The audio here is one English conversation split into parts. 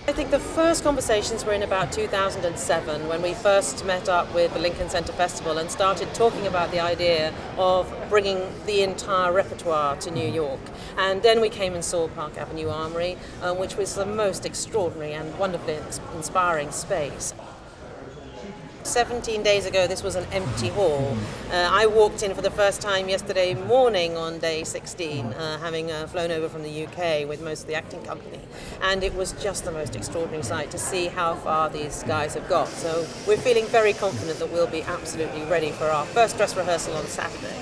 I think the first conversations were in about 2007 when we first met up with the Lincoln Center Festival and started talking about the idea of bringing the entire repertoire to New York. And then we came and saw Park Avenue Armory, which was the most extraordinary and wonderfully inspiring space. 17 days ago, this was an empty hall. I walked in for the first time yesterday morning on day 16, having flown over from the UK with most of the acting company. And it was just the most extraordinary sight to see how far these guys have got. So we're feeling very confident that we'll be absolutely ready for our first dress rehearsal on Saturday.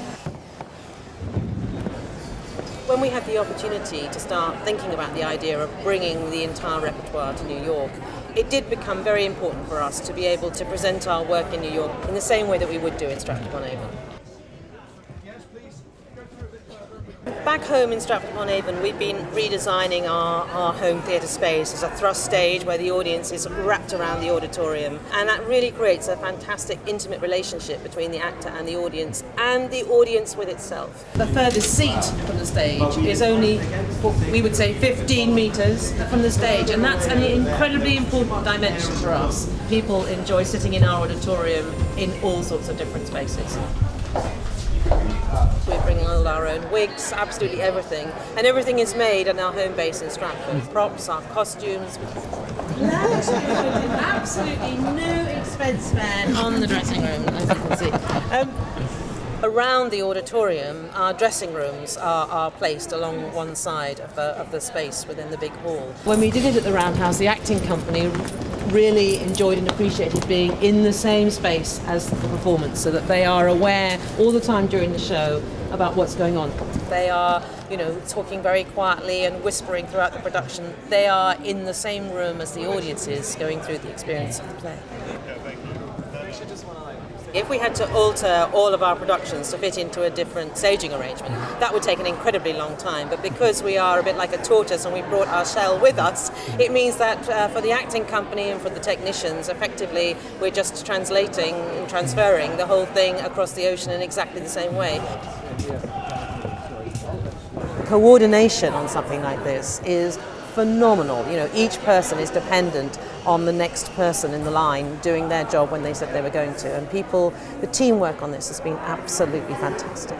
When we had the opportunity to start thinking about the idea of bringing the entire repertoire to New York, it did become very important for us to be able to present our work in New York in the same way that we would do in Stratford-upon-Avon. Back home in Stratford-upon-Avon, we've been redesigning our home theatre space as a thrust stage where the audience is wrapped around the auditorium, and that really creates a fantastic intimate relationship between the actor and the audience with itself. The furthest seat from the stage is only, we would say, 15 metres from the stage, and that's an incredibly important dimension for us. People enjoy sitting in our auditorium in all sorts of different spaces. We bring all our own wigs, absolutely everything. And everything is made at our home base in Stratford. Props, our costumes. Absolutely no expense spared on the dressing room, as you can see. Around the auditorium, our dressing rooms are placed along one side of the space within the big hall. When we did it at the Roundhouse, the acting company really enjoyed and appreciated being in the same space as the performance, so that they are aware all the time during the show about what's going on. They are, talking very quietly and whispering throughout the production. They are in the same room as the audience is going through the experience of the play. If we had to alter all of our productions to fit into a different staging arrangement, that would take an incredibly long time. But because we are a bit like a tortoise and we brought our shell with us, it means that for the acting company and for the technicians, effectively, we're just translating and transferring the whole thing across the ocean in exactly the same way. Coordination on something like this is phenomenal. Each person is dependent on the next person in the line doing their job when they said they were going to. And the teamwork on this has been absolutely fantastic.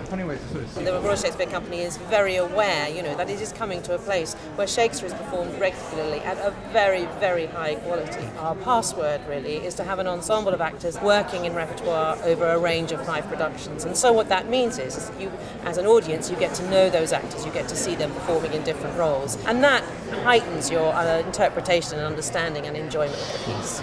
The Royal Shakespeare Company is very aware, that it is coming to a place where Shakespeare is performed regularly at a very, very high quality. Our password really is to have an ensemble of actors working in repertoire over a range of 5 productions. And so what that means is you, as an audience, you get to know those actors, you get to see them performing in different roles. And that heightens your interpretation and understanding and enjoyment of the piece.